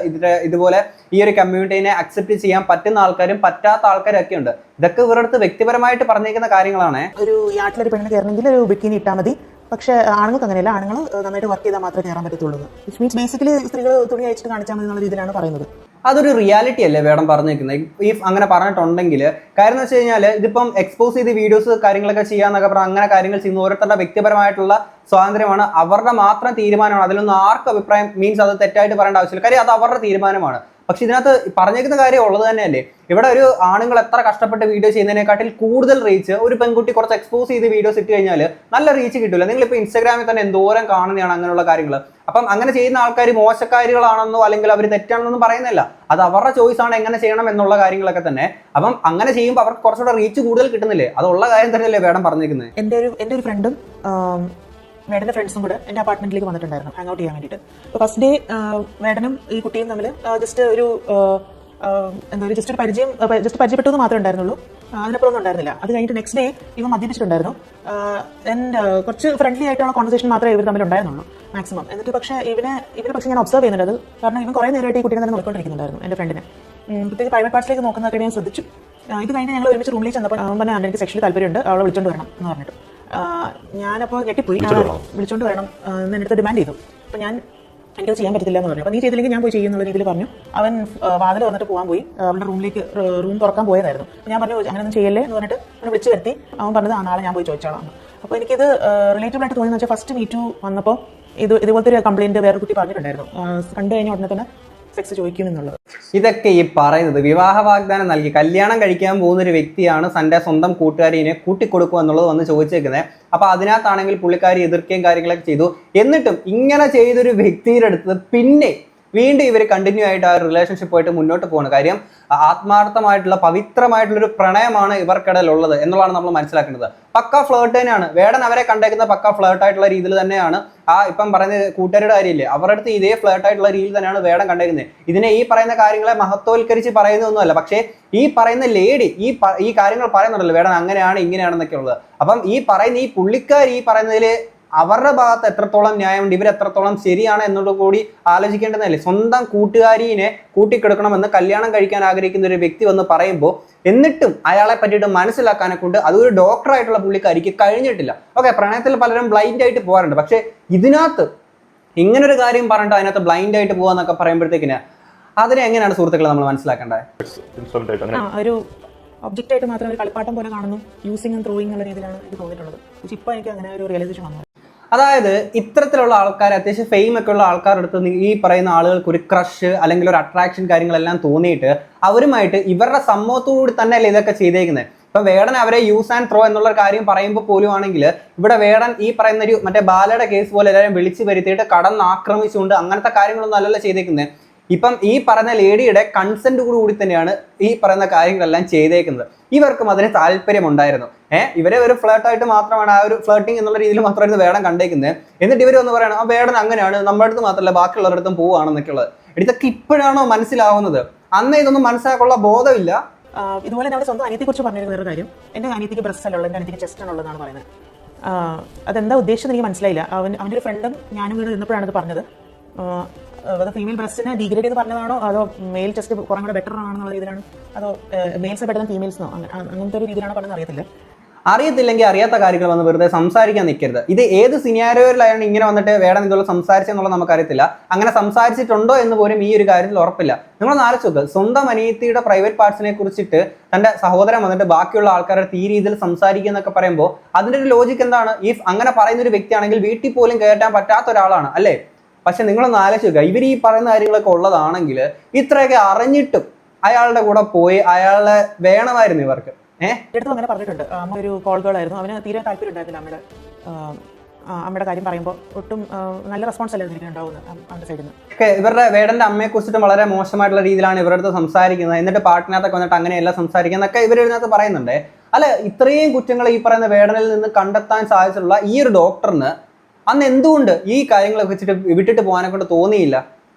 ഇതുപോലെ ഈ ഒരു കമ്മ്യൂണിറ്റീനെ അക്സെപ്റ്റ് ചെയ്യാൻ പറ്റുന്ന ആൾക്കാരും പറ്റാത്ത ആൾക്കാരും ഒക്കെ ഉണ്ട്. ഇതൊക്കെ ഇവരുടെ അടുത്ത് വ്യക്തിപരമായിട്ട് പറഞ്ഞേക്കുന്ന കാര്യങ്ങളാണ്. ഒരു യാട്ടിലൊരു പെണ്ണിന് കയറണമെങ്കിൽ ഒരു ബിക്കിനി ഇട്ടാൽ മതി. പക്ഷേ ആണുങ്ങൾക്ക് അങ്ങനെയല്ല, ആണുങ്ങൾ നന്നായിട്ട് വർക്ക് ചെയ്താൽ മാത്രമേ കയറാൻ പറ്റത്തുള്ളൂ. വിച്ച് മീൻസ് ബേസിക്കലി സ്ത്രീകൾ തുണി അയച്ചിട്ട് കാണിച്ചാൽ മതി എന്നുള്ള രീതിയിലാണ് പറയുന്നത്. അതൊരു റിയാലിറ്റി അല്ലേ വേടൻ പറഞ്ഞേക്കുന്നത്? ഈ അങ്ങനെ പറഞ്ഞിട്ടുണ്ടെങ്കിൽ കാര്യം എന്ന് വെച്ച് കഴിഞ്ഞാൽ ഇതിപ്പം എക്സ്പോസ് ചെയ്ത് വീഡിയോസ് കാര്യങ്ങളൊക്കെ ചെയ്യാന്നൊക്കെ പറഞ്ഞാൽ അങ്ങനെ കാര്യങ്ങൾ ചെയ്യുന്ന ഓരോരുത്തരുടെ വ്യക്തിപരമായിട്ടുള്ള സ്വാതന്ത്ര്യമാണ്, അവരുടെ മാത്രം തീരുമാനമാണ്. അതിലൊന്നും ആർക്കും അഭിപ്രായം മീൻസ് അത് തെറ്റായിട്ട് പറയേണ്ട ആവശ്യമില്ല. കാര്യം അത് അവരുടെ തീരുമാനമാണ്. പക്ഷെ ഇതിനകത്ത് പറഞ്ഞേക്കുന്ന കാര്യം ഉള്ളത് തന്നെയല്ലേ. ഇവിടെ ഒരു ആണുങ്ങൾ എത്ര കഷ്ടപ്പെട്ട് വീഡിയോ ചെയ്യുന്നതിനെക്കാട്ടിൽ കൂടുതൽ റീച്ച് ഒരു പെൺകുട്ടി കുറച്ച് എക്സ്പോസ് ചെയ്ത് വീഡിയോസ് ഇട്ട് കഴിഞ്ഞാൽ നല്ല റീച്ച് കിട്ടില്ല. നിങ്ങളിപ്പോൾ ഇൻസ്റ്റാഗ്രാമിൽ തന്നെ എന്തോരം കാണുന്നതാണ് അങ്ങനെയുള്ള കാര്യങ്ങൾ. അപ്പം അങ്ങനെ ചെയ്യുന്ന ആൾക്കാർ മോശക്കാരികളാണെന്നോ അല്ലെങ്കിൽ അവർ തെറ്റാണെന്നൊന്നും പറയുന്നില്ല. അത് അവരുടെ ചോയ്സ് ആണ് എങ്ങനെ ചെയ്യണം എന്നുള്ള കാര്യങ്ങളൊക്കെ തന്നെ. അപ്പം അങ്ങനെ ചെയ്യുമ്പോൾ അവർക്ക് കുറച്ചുകൂടെ റീച്ച് കൂടുതൽ കിട്ടുന്നില്ലേ? അതുള്ള കാര്യം തന്നെയല്ലേ വേടൻ പറഞ്ഞിരിക്കുന്നത്. എൻ്റെ ഒരു ഫ്രണ്ടും വേടന്റെ ഫ്രണ്ട്സും കൂടെ എൻ്റെ അപ്പാർട്ട്മെന്റിലേക്ക് വന്നിട്ടുണ്ടായിരുന്നു ഹാങ് ഔട്ട് ചെയ്യാൻ വേണ്ടിയിട്ട്. അപ്പോൾ ഫസ്റ്റ് ഡേ വേടനും ഈ കുട്ടിയും തമ്മിൽ ജസ്റ്റ് ഒരു പരിചയപ്പെട്ടു എന്ന് മാത്രമേ ഉണ്ടായിരുന്നുള്ളൂ. അതിനപ്പുറം ഒന്നും ഉണ്ടായിരുന്നില്ല. അത് കഴിഞ്ഞിട്ട് നെക്സ്റ്റ് ഡേ ഇവ മദ്യപിച്ചിട്ടുണ്ടായിരുന്നു. കുറച്ച് ഫ്രണ്ട്ലി ആയിട്ടുള്ള കോൺവെർസേഷൻ മാത്രമേ ഇവർ തമ്മിൽ ഉണ്ടായിരുന്നുള്ളൂ മാക്സിമം. എന്നിട്ട് പക്ഷേ ഇവനെ പക്ഷേ ഞാൻ ഒബ്സർവ് ചെയ്യുന്നുണ്ട്. അത് കാരണം ഇവൻ കുറേ നേരമായിട്ട് ഈ കുട്ടീനെ തന്നെ നോക്കിക്കൊണ്ടിരിക്കുന്നുണ്ടായിരുന്നു, എൻ്റെ ഫ്രണ്ടിനെ. പ്രത്യേകിച്ച് പ്രൈവറ്റ് പാർട്സിലേക്ക് നോക്കുന്നതൊക്കെ ഞാൻ ശ്രദ്ധിച്ചു. ഇത് കഴിഞ്ഞ് ഞങ്ങൾ ഒരുമിച്ച് റൂമിലേക്ക് ചെന്നപ്പോൾ അവൻ പറഞ്ഞാൽ എനിക്ക് സെക്ഷലി താല്പര്യമുണ്ട്, അവളെ വിളിച്ചോണ്ട് വരണം എന്ന് പറഞ്ഞിട്ട്. ഞാനപ്പോൾ ഞെട്ടിപ്പോയി. വിളിച്ചോണ്ട് വരണം എന്ന് എൻ്റെ അടുത്ത് ഡിമാൻഡ് ചെയ്തു. അപ്പോൾ എനിക്കത് ചെയ്യാൻ പറ്റത്തില്ല എന്ന് പറഞ്ഞു. അപ്പോൾ നീ ചെയ്തില്ലെങ്കിൽ ഞാൻ പോയി ചെയ്യുന്നുള്ള രീതിയിൽ പറഞ്ഞു. അവൻ വാതിൽ വന്നിട്ട് പോകാൻ പോയി. അവളുടെ റൂം തുറക്കാൻ പോയതായിരുന്നു. അപ്പോൾ ഞാൻ പറഞ്ഞു അങ്ങനെയൊന്നും ചെയ്യല്ലേ എന്ന് പറഞ്ഞിട്ട് അവനെ വിളിച്ച് വരുത്തി. അവൻ പറഞ്ഞത് നാളെ ഞാൻ പോയി ചോദിച്ചോളാം. അപ്പോൾ എനിക്കിത് റിലേറ്റബിൾ ആയിട്ട് തോന്നിയെന്ന് വെച്ചാൽ ഫസ്റ്റ് മീറ്റു വന്നപ്പോൾ ഇതുപോലത്തെ ഒരു കംപ്ലയിൻറ്റ് വേറെ കുട്ടി പറഞ്ഞിട്ടുണ്ടായിരുന്നു. കണ്ടു കഴിഞ്ഞ ഉടനെ തന്നെ സെക്സ് ചോദിക്കുമെന്നുള്ളത്. ഇതൊക്കെ ഈ പറയുന്നത് വിവാഹ വാഗ്ദാനം നൽകി കല്യാണം കഴിക്കാൻ പോകുന്ന ഒരു വ്യക്തിയാണ് തൻ്റെ സ്വന്തം കൂട്ടുകാരിനെ കൂട്ടിക്കൊടുക്കുക എന്നുള്ളത് വന്ന് ചോദിച്ചേക്കുന്നത്. അപ്പൊ അതിനകത്താണെങ്കിൽ പുള്ളിക്കാരി എതിർക്കുകയും കാര്യങ്ങളൊക്കെ ചെയ്തു. എന്നിട്ടും ഇങ്ങനെ ചെയ്തൊരു വ്യക്തിയുടെ അടുത്ത് പിന്നെ വീണ്ടും ഇവർ കണ്ടിന്യൂ ആയിട്ട് ആ റിലേഷൻഷിപ്പ് ആയിട്ട് മുന്നോട്ട് പോകുന്നത്. കാര്യം ആത്മാർത്ഥമായിട്ടുള്ള പവിത്രമായിട്ടുള്ളൊരു പ്രണയമാണ് ഇവർക്കിടയിൽ ഉള്ളത് എന്നുള്ളതാണ് നമ്മൾ മനസ്സിലാക്കേണ്ടത്. പക്ക ഫ്ലേർട്ട് തന്നെയാണ് വേടൻ അവരെ കണ്ടേക്കുന്ന. പക്ക ഫ്ലേർട്ട് ആയിട്ടുള്ള രീതിയിൽ തന്നെയാണ് ഇപ്പം പറയുന്ന കൂട്ടുകാരുടെ കാര്യമില്ലേ, അവരുടെ അടുത്ത് ഇതേ ഫ്ലേർട്ട് ആയിട്ടുള്ള രീതിയിൽ തന്നെയാണ് വേടൻ കണ്ടേക്കുന്നത്. ഇതിനെ ഈ പറയുന്ന കാര്യങ്ങളെ മഹത്വവൽക്കരിച്ച് പറയുന്നതൊന്നുമല്ല. പക്ഷേ ഈ പറയുന്ന ലേഡി ഈ കാര്യങ്ങൾ പറയുന്നുണ്ടല്ലോ, വേടൻ അങ്ങനെയാണ് ഇങ്ങനെയാണെന്നൊക്കെ ഉള്ളത്. അപ്പം ഈ പുള്ളിക്കാരി ഈ പറയുന്നതിൽ അവരുടെ ഭാഗത്ത് എത്രത്തോളം ന്യായമുണ്ട്, ഇവർ എത്രത്തോളം ശരിയാണ് എന്നുള്ളത് കൂടി ആലോചിക്കേണ്ടതല്ലേ. സ്വന്തം കൂട്ടുകാരിനെ കൂട്ടിക്കെടുക്കണമെന്ന് കല്യാണം കഴിക്കാൻ ആഗ്രഹിക്കുന്ന ഒരു വ്യക്തി വന്ന് പറയുമ്പോൾ എന്നിട്ടും അയാളെ പറ്റിയിട്ട് മനസ്സിലാക്കാനെ കൊണ്ട് അതൊരു ഡോക്ടറായിട്ടുള്ള പുള്ളിക്കാരിക്ക് കഴിഞ്ഞിട്ടില്ല. ഓക്കെ, പ്രണയത്തിൽ പലരും ബ്ലൈൻഡ് ആയിട്ട് പോകാറുണ്ട്. പക്ഷെ ഇതിനകത്ത് ഇങ്ങനൊരു കാര്യം പറഞ്ഞിട്ട് അതിനകത്ത് ബ്ലൈൻഡ് ആയിട്ട് പോകാന്നൊക്കെ പറയുമ്പോഴത്തേക്കിന് അതിനെ എങ്ങനെയാണ് സുഹൃത്തുക്കളെ നമ്മൾ മനസ്സിലാക്കേണ്ടത്? ഒരു ഒബ്ജക്റ്റ് ആയിട്ട് മാത്രം ഒരു കളിപ്പാട്ടം പോലെ കാണുന്നു, യൂസിങ് ആൻഡ് ത്രോയിങ് എന്നുള്ള രീതിയിലാണ് എനിക്ക് തോന്നിയിട്ടുള്ളത്. ഇപ്പോൾ എനിക്ക് അങ്ങനെ ഒരു റിയലൈസേഷൻ വന്നു. അതായത് ഇത്തരത്തിലുള്ള ആൾക്കാർ, അത്യാവശ്യം ഫെയിം ഒക്കെ ഉള്ള ആൾക്കാരുടെ അടുത്ത് ഈ പറയുന്ന ആളുകൾക്ക് ഒരു ക്രഷ് അല്ലെങ്കിൽ ഒരു അട്രാക്ഷൻ കാര്യങ്ങളെല്ലാം തോന്നിയിട്ട് അവരുമായിട്ട് ഇവരുടെ സമ്മതത്തോടുകൂടി തന്നെയല്ലേ ഇതൊക്കെ ചെയ്തേക്കുന്നത്. ഇപ്പൊ വേടൻ അവരെ യൂസ് ആൻഡ് ത്രോ എന്നുള്ള കാര്യം പറയുമ്പോൾ പോലും ആണെങ്കിൽ ഇവിടെ വേടൻ ഈ പറയുന്ന ഒരു മറ്റേ ബാലയുടെ കേസ് പോലെ എല്ലാവരും വിളിച്ചു വരുത്തിയിട്ട് കടന്നാക്രമിച്ചുകൊണ്ട് അങ്ങനത്തെ കാര്യങ്ങളൊന്നും അല്ലല്ലോ ചെയ്തേക്കുന്നത്. ഇപ്പം ഈ പറയുന്ന ലേഡിയുടെ കൺസെന്റ് കൂടി തന്നെയാണ് ഈ പറയുന്ന കാര്യങ്ങളെല്ലാം ചെയ്തേക്കുന്നത്. ഇവർക്കും അതിന് താല്പര്യമുണ്ടായിരുന്നു. ഇവരെ ഒരു ഫ്ലേർട്ടായിട്ട് മാത്രമാണ്, ആ ഒരു ഫ്ലേർട്ടിങ് എന്നുള്ള രീതിയിൽ മാത്രമായിരുന്നു വേടൻ കണ്ടേക്കുന്നത്. എന്നിട്ട് ഇവർ ഒന്ന് പറയണം വേടൻ അങ്ങനെയാണ്, നമ്മുടെ അടുത്ത് മാത്രമല്ല ബാക്കിയുള്ളവരുടെ അടുത്തും പോവുകയാണെന്നൊക്കെ ഉള്ളത്. ഇതൊക്കെ ഇപ്പോഴാണോ മനസ്സിലാവുന്നത്? അന്ന് ഇതൊന്നും മനസ്സിലാക്കാനുള്ള ബോധമില്ല. ഇതുപോലെ നമ്മുടെ സ്വന്തം അനിയത്തെ കുറിച്ച് പറഞ്ഞിരുന്ന വേറെ കാര്യം, എൻ്റെ അനിയത്തിക്ക് ബ്രസ്റ്റ് അല്ലുള്ളത്, എൻ്റെ അനിയത്തിക്ക് ചെസ്റ്റ് ആണുള്ളതെന്നാണ് പറയുന്നത്. അതെന്താ ഉദ്ദേശിച്ചത് എനിക്ക് മനസ്സിലായില്ല. അവൻ്റെ ഒരു ഫ്രണ്ടും ഞാനും വീട് നിന്നപ്പോഴാണ് ഇത് പറഞ്ഞത്. അത് ഫീമെയിൽ ബ്രസ്റ്റിനെ ഡീഗ്രേഡ് ചെയ്ത് പറഞ്ഞതാണോ അതോ മെയിൽ ചെസ്റ്റ് കുറേ കൂടെ ബെറ്റർ ആണെന്നുള്ള രീതിയിലാണ് അതോ മെയിൽസ് ബെറ്റർ ദാൻ ഫീമെയിൽസിനോ അങ്ങനത്തെ ഒരു രീതിയിലാണോ പറഞ്ഞത് അറിയത്തില്ല. അറിയത്തില്ലെങ്കിൽ അറിയാത്ത കാര്യങ്ങൾ വന്ന് വെറുതെ സംസാരിക്കാൻ നിൽക്കരുത്. ഇത് ഏത് സിനാരിയോയിലാണ് ഇങ്ങനെ വന്നിട്ട് വേണം ഇതുള്ള സംസാരിച്ചെന്നുള്ളത് നമുക്കറിയത്തില്ല. അങ്ങനെ സംസാരിച്ചിട്ടുണ്ടോ എന്ന് പോലും ഈ ഒരു കാര്യത്തിൽ ഉറപ്പില്ല. നിങ്ങളൊന്ന് ആലോചിച്ച് സ്വന്തം അനിയത്തിയുടെ പ്രൈവറ്റ് പാർട്സിനെ കുറിച്ചിട്ട് തന്റെ സഹോദരൻ വന്നിട്ട് ബാക്കിയുള്ള ആൾക്കാരുടെ ഈ രീതിയിൽ സംസാരിക്കുക എന്നൊക്കെ പറയുമ്പോൾ അതിന്റെ ഒരു ലോജിക്ക് എന്താണ്? ഇഫ് അങ്ങനെ പറയുന്ന ഒരു വ്യക്തിയാണെങ്കിൽ വീട്ടിൽ പോലും കയറ്റാൻ പറ്റാത്ത ഒരാളാണ് അല്ലേ? പക്ഷെ നിങ്ങളൊന്ന് ആലോചിക്കുക, ഇവർ ഈ പറയുന്ന കാര്യങ്ങളൊക്കെ ഉള്ളതാണെങ്കിൽ ഇത്രയൊക്കെ അറിഞ്ഞിട്ടും അയാളുടെ കൂടെ പോയി അയാളെ വേണമായിരുന്നു ഇവർക്ക്. അടുത്തും അങ്ങനെ പറഞ്ഞിട്ടുണ്ട്. അമ്മ ഒരു കോൾ ഗേൾ ആയിരുന്നു, അവന് തീരെ താല്പര്യം ഉണ്ടായിരുന്നില്ല അമ്മയുടെ കാര്യം പറയുമ്പോൾ. ഒട്ടും നല്ല റെസ്പോൺസ് അല്ലായിരുന്നു എനിക്ക് ഉണ്ടാവുന്നത് അവരുടെ സൈഡിൽ നിന്ന്. ഇവരുടെ വേടന്റെ അമ്മയെ കുറിച്ചിട്ട് വളരെ മോശമായിട്ടുള്ള രീതിയിലാണ് ഇവരുടെ അടുത്ത് സംസാരിക്കുന്നത്. എന്നിട്ട് പാട്ടിനകത്തൊക്കെ വന്നിട്ട് അങ്ങനെയല്ല സംസാരിക്കുന്നതൊക്കെ ഇവരിതിനകത്ത് പറയുന്നുണ്ട്. അല്ല, ഇത്രയും കുറ്റങ്ങൾ ഈ പറയുന്ന വേടനിൽ നിന്ന് കണ്ടെത്താൻ സാധിച്ചിട്ടുള്ള ഈ ഒരു ഡോക്ടറിന് അന്ന് എന്തുകൊണ്ട് ഈ കാര്യങ്ങളെ വെച്ചിട്ട് വിട്ടിട്ട് പോകാനെ കൊണ്ട് തോന്നിയില്ല?